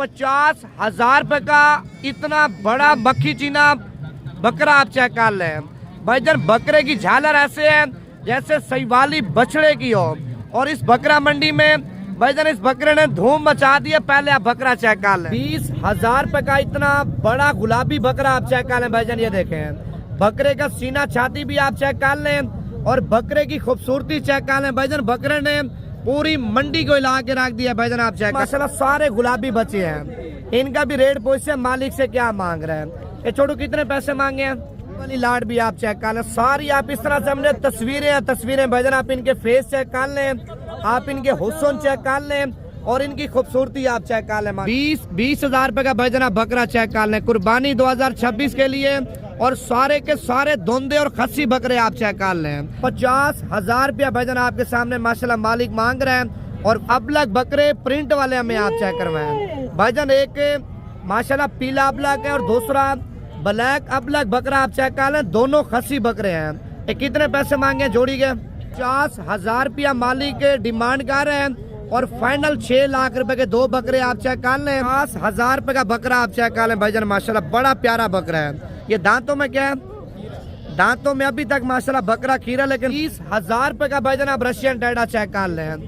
50,000 रुपए का इतना बड़ा मक्खी चीना बकरा आप चेक कर लें भाईजान। बकरे की झालर ऐसे है जैसे सहीवाली बछड़े की हो। और इस बकरा मंडी में भाईजान इस बकरे ने धूम मचा दी है। पहले आप बकरा चेक कर लें। 20,000 रुपए का इतना बड़ा गुलाबी बकरा आप चेक कर लें भाईजान। ये देखें बकरे का सीना छाती भी आप चेक कर लें और बकरे की खूबसूरती चेक कर लें भाईजान। बकरे ने पूरी मंडी को हिला के रख दिया भाईजान। आप चेक माशाल्लाह सारे गुलाबी बच्चे हैं। इनका भी रेट पूछे मालिक से क्या मांग रहे हैं। ये छोटू कितने पैसे मांगे हैं वाली लाट भी आप चेक कर लें। सारी आप इस तरह से हमने तस्वीरें भाईजान आप इनके फेस चेक कर लें, आप इनके हुस्न चेक कर लें और इनकी खूबसूरती आप चेक कर लें। 20,000 रुपए का भाईजान आप बकरा चेक कर लें कुर्बानी 2026 के लिए। और सारे के सारे धुंधे और खस्सी बकरे आप चेक कर लें। 50,000 रुपया भाईजान आपके सामने माशाल्लाह मालिक मांग रहे हैं। और अबलग बकरे प्रिंट वाले हमें आप चेक करवाएं भाईजान। एक माशाल्लाह पीला अबलग है और दूसरा ब्लैक अबलग बकरा आप चेक कर लें। दोनों खस्सी बकरे हैं। ये कितने पैसे मांगे जोड़ी के? 50,000 रुपया मालिक डिमांड कर रहे हैं। और फाइनल 6 लाख रुपए के 2 बकरे आप चेक कर लें। 50,000 रुपए का बकरा आप चेक कर लें भाईजान। माशाल्लाह बड़ा प्यारा बकरा है। ये दांतों में क्या है? दांतों में अभी तक माशाल्लाह बकरा खीरा। लेकिन 20,000 रुपए का भाईजान आप रशियन टेढ़ा चेक कर लें।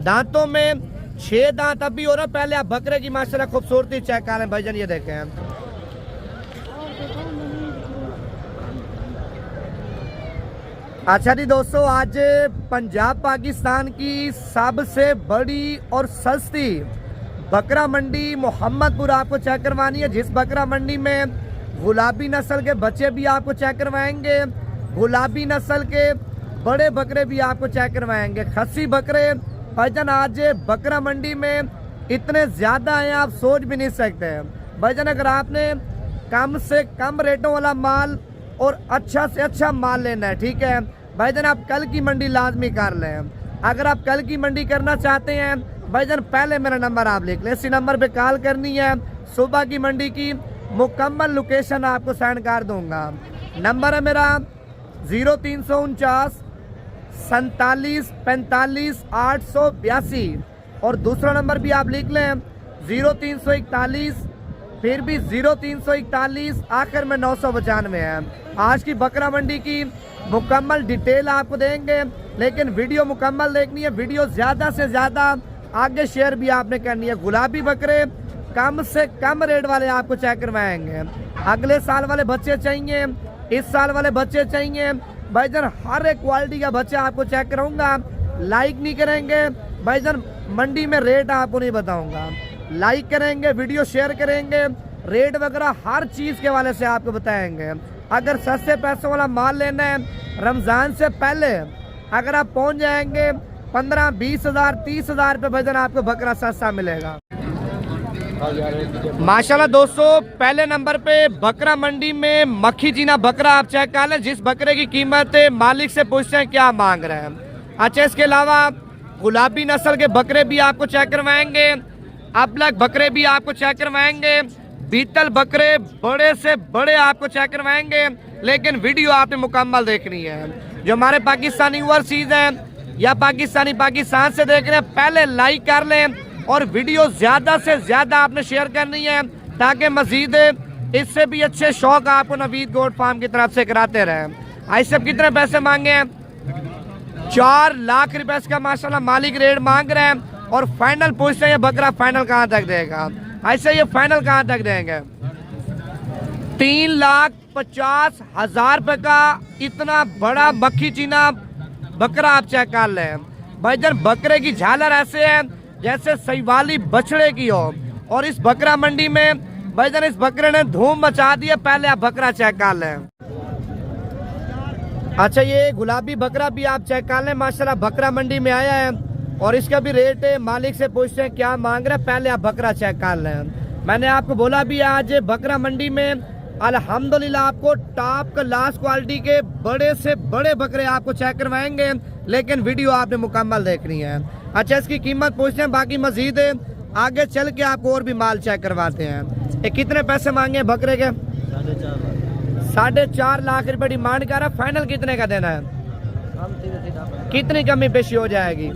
दांतों में 6 दांत अभी हो रहा। पहले आप बकरे की माशाल्लाह खूबसूरती चेक कर लें भाईजान। ये देखें अच्छा जी दोस्तों, आज पंजाब पाकिस्तान की सबसे बड़ी और सस्ती बकरा मंडी मोहम्मदपुर आपको चेक करवानी है। जिस बकरा मंडी में गुलाबी नस्ल के बच्चे भी आपको चेक करवाएंगे, गुलाबी नस्ल के बड़े बकरे भी आपको चेक करवाएंगे। खस्सी बकरे भाईजान आज बकरा मंडी में इतने ज़्यादा हैं आप सोच भी नहीं सकते भाईजान। अगर आपने कम से कम रेटों वाला माल और अच्छा से अच्छा माल लेना है, ठीक है भाईजान, आप कल की मंडी लाजमी कर लें। अगर आप कल की मंडी करना चाहते हैं भाईजान, पहले मेरा नंबर आप लिख लें। इसी नंबर पे कॉल करनी है। सुबह की मंडी की मुकम्मल लोकेशन आपको सेंड कर दूंगा। नंबर है मेरा 0349 47 45 882। और दूसरा नंबर भी आप लिख लें 0341 फिर भी 0341 आखिर में 995 है। आज की बकरा मंडी की मुकम्मल डिटेल आपको देंगे। लेकिन वीडियो मुकम्मल देखनी है। वीडियो ज़्यादा से ज़्यादा आगे शेयर भी आपने करनी है। गुलाबी बकरे कम से कम रेट वाले आपको चेक करवाएंगे। अगले साल वाले बच्चे चाहिए, इस साल वाले बच्चे चाहिए भाईजान। हर एक क्वालिटी का बच्चा आपको चेक कराऊंगा। लाइक नहीं करेंगे भाईजान, मंडी में रेट आपको नहीं बताऊंगा। लाइक करेंगे, वीडियो शेयर करेंगे, रेट वगैरह हर चीज़ के वाले से आपको बताएंगे। अगर सस्ते पैसों वाला माल लेना है रमज़ान से पहले, अगर आप पहुंच जाएंगे 15, 20 हज़ार, 30 हज़ार रुपये भाईजान आपको बकरा सस्ता मिलेगा। माशाल्लाह दोस्तों, पहले नंबर पे बकरा मंडी में मक्खी जीना बकरा आप चेक कर लें। जिस बकरे की कीमत मालिक से पूछते हैं क्या मांग रहे हैं। अच्छा, इसके अलावा गुलाबी नस्ल के बकरे भी आपको चेक करवाएंगे, अबलग बकरे भी आपको चेक करवाएंगे, बीतल बकरे बड़े से बड़े आपको चेक करवाएंगे। लेकिन वीडियो आपने मुकम्मल देखनी है। जो हमारे पाकिस्तानी ओवरसीज हैं या पाकिस्तान से देख रहे हैं, पहले लाइक कर लें और वीडियो ज़्यादा से ज़्यादा आपने शेयर करनी है ताकि मजीद इससे भी अच्छे शौक आपको नवीद गोट फार्म की तरफ से कराते रहें। ऐसे सब कितने पैसे मांगे हैं? 4 लाख रुपए इसका माशाल्लाह मालिक रेट मांग रहे हैं। और फाइनल पूछते हैं ये बकरा फाइनल कहाँ तक देगा। ऐसे ये फाइनल कहाँ तक देंगे? 3,50,000 रुपए का इतना बड़ा मक्खी चीना बकरा आप चेक कर लें भाईजान। बकरे की झालर ऐसे है जैसे सहीवाली बछड़े की हो। और इस बकरा मंडी में भाईजान इस बकरे ने धूम मचा दी है। पहले आप बकरा चेक कर लें। अच्छा, ये गुलाबी बकरा भी आप चेक कर लें। माशाल्लाह बकरा मंडी में आया है और इसका भी रेट मालिक से पूछते हैं क्या मांग रहे हैं। पहले आप बकरा चेक कर लें। मैंने आपको बोला भी आज बकरा मंडी में अल्हम्दुलिल्लाह आपको टॉप क्लास क्वालिटी के बड़े से बड़े बकरे आपको चेक करवाएंगे। लेकिन वीडियो आपने मुकम्मल देखनी है। अच्छा, इसकी कीमत पूछते हैं, बाकी मजीद आगे चल के आपको और भी माल चेक करवाते हैं। ये कितने पैसे मांगे बकरे के? 4.5 लाख रुपए डिमांड कर रहा। फाइनल कितने का देना है? कितनी कमी पेशी हो जाएगी?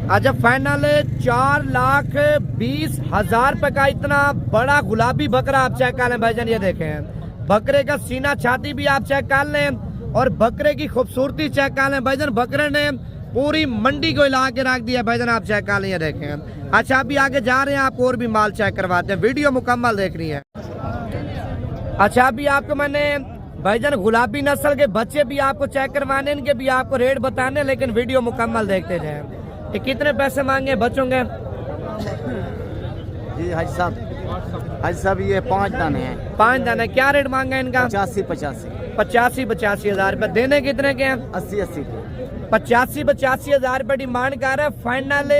अच्छा फाइनल 4,20,000 रुपए का इतना बड़ा गुलाबी बकरा आप चेक कर लें भाईजान। ये देखें बकरे का सीना छाती भी आप चेक कर लें और बकरे की खूबसूरती चेक कर लें भाईजान। बकरे ने पूरी मंडी को हिला के रख दिया भाईजान, आप चेक कर लें। ये देखें। अच्छा अभी आगे जा रहे हैं, आपको और भी माल चेक करवाते हैं, वीडियो मुकम्मल देख रही है। अच्छा अभी आपको मैंने भाईजान गुलाबी नस्ल के बच्चे भी आपको चेक करवाने, इनके भी आपको रेट बताने, लेकिन वीडियो मुकम्मल देखते जाए। ये कितने पैसे मांगे बच्चों के? जी हाजी साहब ये 5 दाने हैं। 5 दाने। क्या रेट मांगा इनका? 85,000 रुपए। देने कितने के हैं? 80 के। 85,000 रुपए डिमांड कर रहा है। फाइनल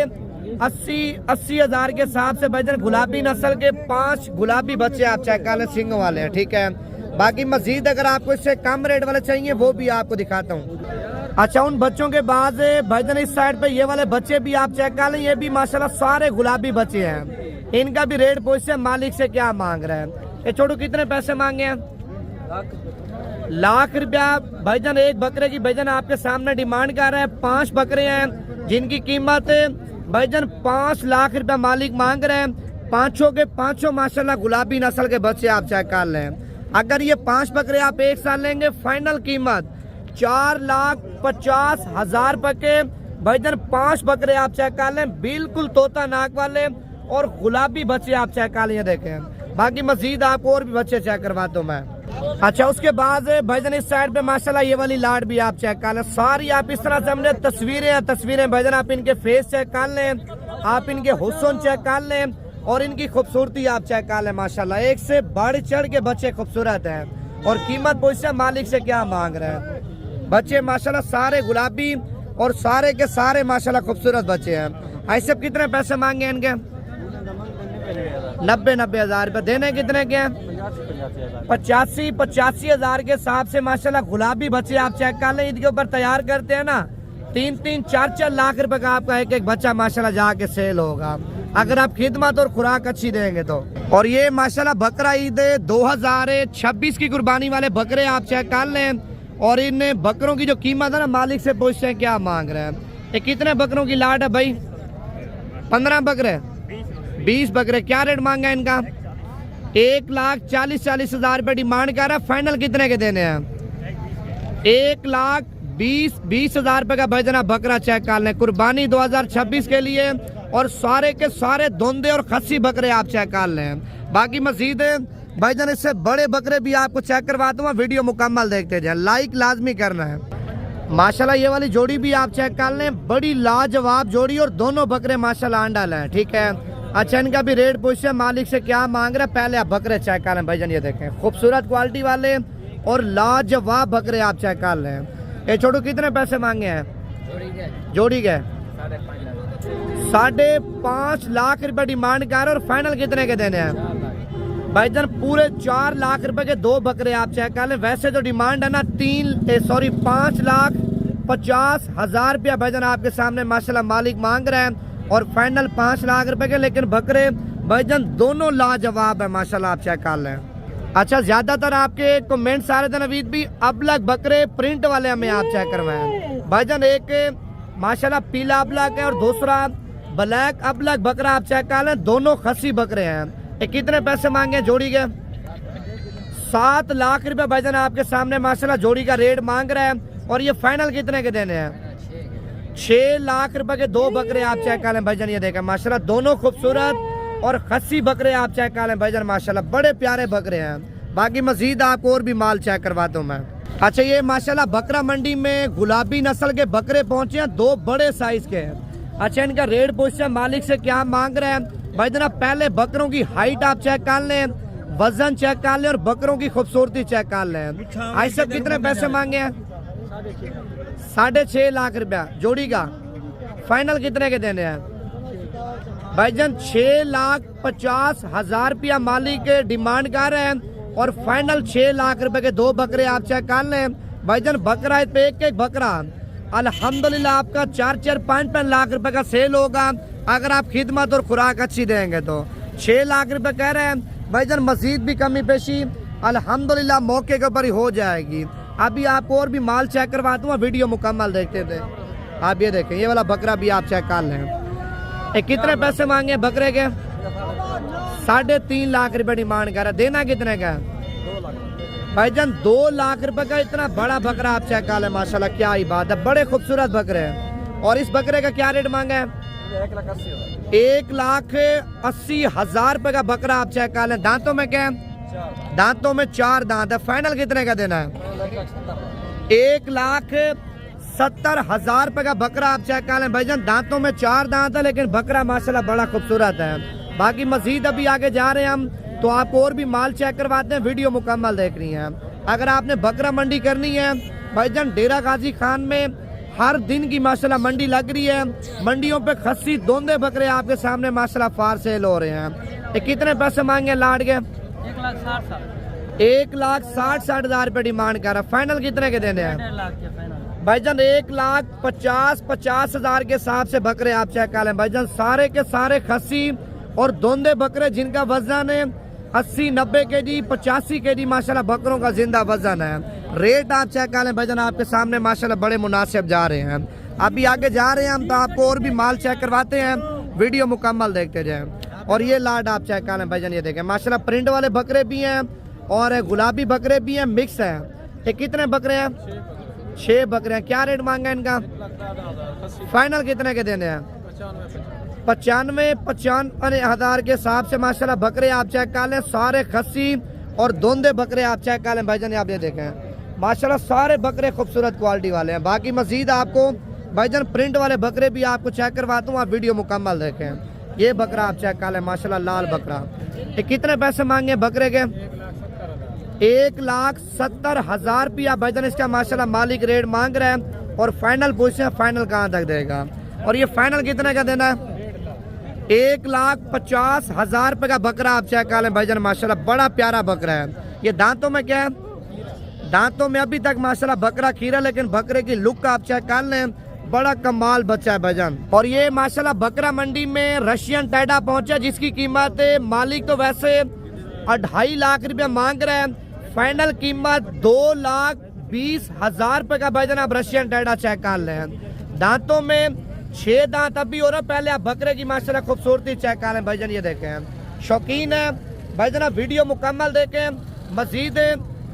80,000 के हिसाब से भाईजान गुलाबी नस्ल के 5 गुलाबी बच्चे आप चेक कर लें, सिंग वाले हैं, ठीक है। बाकी मजीद अगर आपको इससे कम रेट वाले चाहिए वो भी आपको दिखाता हूँ। अच्छा उन बच्चों के बाद भाईजान इस साइड पे ये वाले बच्चे भी आप चेक कर लें, ये भी माशाल्लाह सारे गुलाबी बच्चे हैं। इनका भी रेट पूछे मालिक से क्या मांग रहे हैं। ये छोटू कितने पैसे मांगे हैं? लाख रुपया भाईजान एक बकरे की भाईजान आपके सामने डिमांड कर रहे हैं। 5 बकरे हैं जिनकी कीमत भाईजान 5 लाख रुपया मालिक मांग रहे हैं। पांचों के पांचों माशाल्लाह गुलाबी नस्ल के बच्चे आप चेक कर लें। अगर ये 5 बकरे आप एक साल लेंगे, फाइनल कीमत 4,50,000 रुपए के भाईजान 5 बकरे आप चेक कर लें, बिल्कुल तोता नाक वाले और गुलाबी बच्चे आप चेक कर लें। देखें बाकी मजीद आपको और भी बच्चे चेक करवाता हूँ मैं। अच्छा उसके बाद भाईजान इस साइड पे माशाल्लाह ये वाली लाट भी आप चेक कर लें। सारी आप इस तरह से हमने तस्वीरें भाईजान आप इनके फेस चेक कर लें, आप इनके हुस्न चेक कर लें और इनकी खूबसूरती आप चेक कर लें। माशाल्लाह एक से बढ़ चढ़ के बच्चे खूबसूरत हैं और कीमत पूछे मालिक से क्या मांग रहे हैं। बच्चे माशाल्लाह सारे गुलाबी और सारे के सारे माशाल्लाह खूबसूरत बच्चे हैं। ऐसे कितने पैसे मांगे इनके? 90,000 रुपए। देने कितने के हैं? 85,000 के हिसाब से माशाल्लाह गुलाबी बच्चे आप चेक कर लें। इनके ऊपर तैयार करते हैं ना 3-3, 4-4 लाख रुपए का आपका एक बच्चा माशाल्लाह जाके सेल होगा अगर आप खिदमत और खुराक अच्छी देंगे तो। और ये माशाल्लाह बकरा ईद 2026 की कुर्बानी वाले बकरे आप चेक कर लें और इन बकरों की जो कीमत है ना मालिक से पूछते हैं क्या मांग रहे हैं। ये कितने बकरों की लाट है भाई? 15 बकरे, 20 बकरे। क्या रेट मांगा इनका? 1,40,000 रुपए डिमांड कर रहा है। फाइनल कितने के देने हैं? 1,20,000 रुपए का भाईजान आप बकरा चेक कर लें, कुर्बानी 2026 के लिए और सारे के सारे धुंधे और खस्सी बकरे आप चेक कर लें। बाकी मजीद भाईजान इससे बड़े बकरे भी आपको चेक करवाता हूँ, वीडियो मुकम्मल देखते जाए, लाइक लाजमी करना है। माशाल्लाह ये वाली जोड़ी भी आप चेक कर लें, बड़ी लाजवाब जोड़ी और दोनों बकरे माशाल्लाह अंडल हैं, ठीक है। अच्छा इनका भी रेट पूछे मालिक से क्या मांग रहे हैं, पहले आप बकरे चेक कर लें भाईजान। ये देखें खूबसूरत क्वालिटी वाले और लाजवाब बकरे आप चेक कर लें। ये छोटू कितने पैसे मांगे हैं? जोड़ी के 5.5 लाख रुपए डिमांड कर और फाइनल कितने के देने हैं भाईजान? पूरे 4 लाख रुपए के 2 बकरे आप चेक कर लें। वैसे जो डिमांड है ना 5,50,000 रुपया भाईजान आपके सामने माशाल्लाह मालिक मांग रहे हैं और फाइनल 5 लाख रुपए के, लेकिन बकरे भाईजान दोनों लाजवाब है माशाल्लाह आप चेक कर लें। अच्छा ज्यादातर आपके कमेंट्स आ रहे थे नवीद भी अबलग बकरे प्रिंट वाले हमें आप चेक करवाएं भाईजान। एक माशाल्लाह पीला अबलग है और दूसरा ब्लैक अबलग बकरा आप चेक कर लें, दोनों खस्सी बकरे हैं। ये कितने पैसे मांगे जोड़ी के? 7 लाख रुपए भाईजान आपके सामने माशाल्लाह जोड़ी का रेट मांग रहे हैं और ये फाइनल कितने के देने हैं? 6 लाख रुपए के 2 बकरे आप चेक कर लें भाईजान। ये देखें माशाल्लाह दोनों खूबसूरत और खस्सी बकरे आप चेक कर लें भाईजान, माशाल्लाह बड़े प्यारे बकरे हैं। बाकी मजीद आपको और भी माल चेक करवाता हूँ मैं। अच्छा ये माशाल्लाह बकरा मंडी में गुलाबी नस्ल के बकरे पहुंचे हैं, 2 बड़े साइज के हैं। अच्छा इनका रेट पूछते हैं मालिक से क्या मांग रहे हैं भाईजान। आप पहले बकरों की हाइट आप चेक कर लें, वजन चेक कर लें और बकरों की खूबसूरती चेक कर लें। ऐसे कितने पैसे मांगे हैं? 6.5 लाख रुपया जोड़ी का। फाइनल कितने के देने हैं भाईजान? 6,50,000 रुपया मालिक डिमांड कर रहे हैं और फाइनल 6 लाख रुपए के 2 बकरे आप चेक कर लें भाईजान। बकरा पे एक बकरा अल्हम्दुलिल्लाह आपका 4-4, 5-5 लाख रुपए का सेल होगा अगर आप खिदमत और खुराक अच्छी देंगे तो। 6 लाख रुपए कह रहे हैं भाईजान, मजीद भी कमी पेशी अल्हम्दुलिल्लाह मौके के ऊपर ही हो जाएगी। अभी आपको और भी माल चेक करवाता हूँ, वीडियो मुकम्मल देखते थे। आप ये देखें, ये वाला बकरा भी आप चेक कर लें। ये कितने पैसे मांगे बकरे के? 3.5 लाख रुपए डिमांड कर रहा है। देना कितने का? भाईजान 2 लाख रुपए का इतना बड़ा बकरा आप चेक कर लें। माशाल्लाह क्या ही बात है, बड़े खूबसूरत बकरे हैं। और इस बकरे का क्या रेट मांगा है? 1,80,000 रुपए का बकरा आप चेक कर लें। दांतों में क्या है? दांतों में 4 दांत है। फाइनल कितने का देना है? 1,70,000 रुपए का बकरा आप चेक कर लें। भाईजान दांतों में 4 दांत है, लेकिन बकरा माशाल्लाह बड़ा खूबसूरत है। बाकी मजीद अभी आगे जा रहे हैं हम, तो आपको और भी माल चेक करवाते हैं। वीडियो मुकम्मल देख रही हैं। अगर आपने बकरा मंडी करनी है भाईजान, डेरा गाजी खान में हर दिन की माशाल्लाह मंडी लग रही है। मंडियों पे खस्सी दोंदे बकरे आपके सामने माशाल्लाह फार सेल हो रहे हैं। ये कितने पैसे मांगे लाड के? 1,60,000 रुपए डिमांड कर रहा है। फाइनल कितने के देने हैं भाईजान? 1,50,000 के हिसाब से बकरे आप चेक कर लें। भाईजान सारे के सारे खस्सी और दोंदे बकरे जिनका वजन है 80-90 केजी 85 केजी माशाल्लाह बकरों का जिंदा वजन है। रेट आप चेक कर लें भाईजान, आपके सामने माशाल्लाह बड़े मुनासिब जा रहे हैं। अभी आगे जा रहे हैं हम, तो आपको और भी माल चेक करवाते हैं। वीडियो मुकम्मल देखते जाएं। और ये लाड आप चेक कर लें भाईजान, ये देखें माशाल्लाह प्रिंट वाले बकरे भी हैं और गुलाबी बकरे भी हैं, मिक्स हैं। ये कितने बकरे हैं? 6 बकरे हैं। क्या रेट मांगा इनका? फाइनल कितने के देने हैं? 95,000 के हिसाब से माशाल्लाह बकरे आप चेक कर लें। सारे खस्सी और दोंदे बकरे आप चेक कर लें भाईजान, आप ये देखें माशाल्लाह सारे बकरे खूबसूरत क्वालिटी वाले हैं। बाकी मजीद आपको भाईजान प्रिंट वाले बकरे भी आपको चेक करवाता हूँ, आप वीडियो मुकम्मल देखें। ये बकरा आप चेक कर लें माशाल्लाह लाल बकरा। ये कितने पैसे मांगे बकरे के? 1,70,000 रुपया भाईजान इसका माशाल्लाह मालिक रेट मांग रहे हैं। और फाइनल पूछे फाइनल कहाँ तक देगा? और ये फाइनल कितने का देना है? 1,50,000 रुपए का बकरा आप चेक कर लें भाईजान, माशाल्लाह बड़ा प्यारा बकरा है। ये दांतों में क्या है? दांतों में अभी तक माशाल्लाह बकरा खीरा, लेकिन बकरे की लुक आप चेक कर लें, बड़ा कमाल बच्चा है भाईजान। और ये माशाल्लाह बकरा मंडी में रशियन टैडा पहुंचा, जिसकी कीमत मालिक तो वैसे 2.5 लाख रुपया मांग रहे हैं। फाइनल कीमत 2,20,000 रुपए का भाईजान आप रशियन टैडा चेक कर लें। दांतों में 6 दांत अभी हो रहा। पहले आप बकरे की माशाल्लाह खूबसूरती चेक कर लें भाईजान, ये देखें। शौकीन है भाईजान, आप वीडियो मुकम्मल देखें। मजीद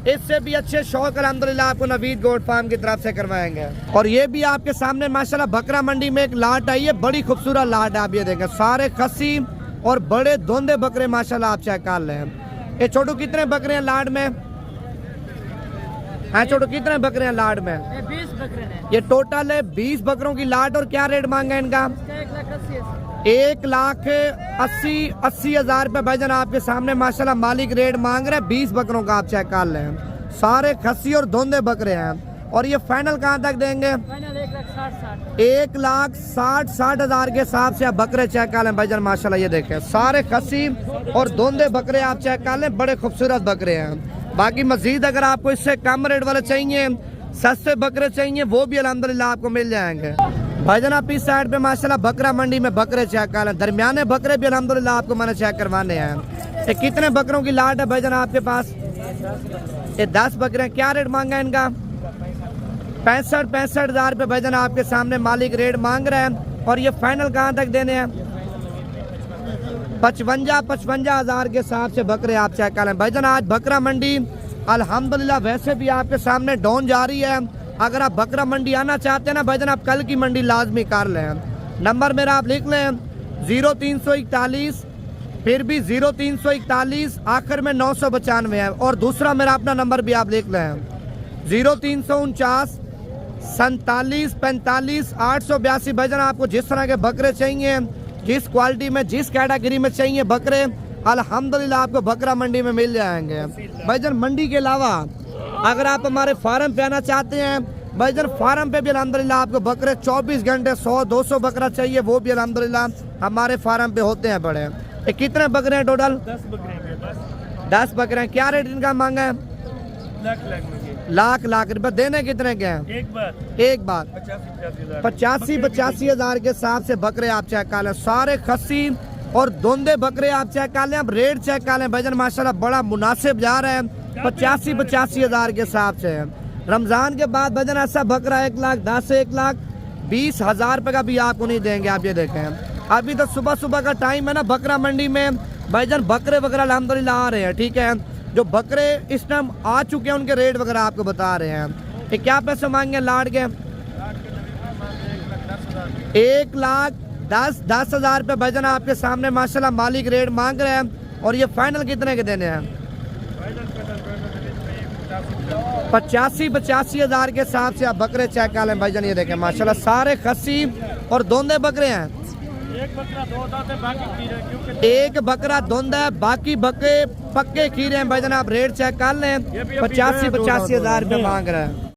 इससे भी अच्छे शौक अल्हम्दुलिल्लाह आपको नवीद गोट फार्म की तरफ से करवाएंगे। और ये भी आपके सामने माशाल्लाह बकरा मंडी में एक लाट आई है, बड़ी खूबसूरत लाट है। आप ये देखें सारे खस्सी और बड़े धोंदे बकरे माशाल्लाह आप चेक कर लें। ये छोटू कितने बकरे हैं लाट में? हाँ छोटू कितने बकरे हैं लाट में? 20 बकरे हैं। ये टोटल है 20 बकरों की लाट। और क्या रेट मांगा इनका? 1,80,000 रुपए भाईजान आपके सामने माशाल्लाह मालिक रेट मांग रहे हैं। 20 बकरों का आप चेक कर लें। सारे खस्सी और धोंदे बकरे हैं। और ये फाइनल कहाँ तक देंगे? 1,60,000 के हिसाब से आप बकरे चेक कर लें भाईजान, माशाल्लाह ये देखें सारे खस्सी और धोंदे बकरे आप चेक कर लें, बड़े खूबसूरत बकरे हैं। बाकी मजीद अगर आपको इससे कम रेट वाले चाहिए, सस्ते बकरे चाहिए, वो भी अल्हम्दुलिल्लाह आपको मिल जाएंगे भाईजान। आप इस साइड पे माशाल्लाह बकरा मंडी में बकरे चेक कर लें। दरमियाने बकरे भी अल्हम्दुलिल्लाह आपको मैंने चेक करवाने हैं। ये कितने बकरों की लाट है भाईजान आपके पास? ये 10 बकरे हैं। क्या रेट मांगा है इनका? 65,000 रुपये भाईजान आपके सामने मालिक रेट मांग रहे हैं। और ये फाइनल कहाँ तक देने हैं? 55,000 के हिसाब से बकरे आप चेक कर लें भाईजान। आज बकरा मंडी अल्हम्दुलिल्लाह वैसे भी आपके सामने डाउन जा रही है। अगर आप बकरा मंडी आना चाहते हैं ना भाईजान, आप कल की मंडी लाजमी कर लें। नंबर मेरा आप लिख लें 0341 फिर भी 0341 आखिर में 995 है। और दूसरा मेरा अपना नंबर भी आप लिख लें 0349 47 45 882। भाईजान आपको जिस तरह के बकरे चाहिए, जिस क्वालिटी में, जिस कैटेगरी में चाहिए बकरे, अल्हम्दुलिल्लाह आपको बकरा मंडी में मिल जाएंगे भाईजान। मंडी के अलावा अगर आप हमारे फार्म पे आना चाहते हैं भाईजान, फार्म पे भी अल्हम्दुलिल्लाह आपको बकरे 24 घंटे 100-200 बकरा चाहिए, वो भी अल्हम्दुलिल्लाह हमारे फार्म पे होते हैं बड़े। ये कितने बकरे हैं टोटल? 10 बकरे हैं। क्या रेट इनका मांगा है? लाख रुपए। देने कितने के हैं? एक बार 85,000 के हिसाब से बकरे आप चेक कर लें। सारे खस्सी और धोंदे बकरे आप चेक कर लें। अब रेट चेक कर लें भाईजान, माशाल्लाह बड़ा मुनासिब जा रहा है। 85,000 के हिसाब से। रमजान के बाद भाईजान ऐसा बकरा 1,10,000 से 1,20,000 20,000 रुपये का भी आपको नहीं देंगे। आप ये देखें, अभी तो सुबह सुबह का टाइम है ना बकरा मंडी में भाईजान, बकरे वगैरह अल्हम्दुलिल्लाह आ रहे हैं। ठीक है, जो बकरे इस टाइम आ चुके हैं उनके रेट वगैरह आपको बता रहे हैं। ये क्या पैसे मांगे लाड़ के? 1,10,10,000 रुपये भाईजान आपके सामने माशाल्लाह मालिक रेट मांग रहे हैं। और ये फाइनल कितने के देने हैं? 85,000 के हिसाब से आप बकरे चेक कर लें भाईजान। ये देखें माशाल्लाह सारे खस्सी और दोंदे बकरे हैं। एक बकरा धुंध है, बाकी बकरे पक्के खीरे हैं भाईजान। आप रेट चेक कर लें, 85,000 रुपये मांग रहे हैं।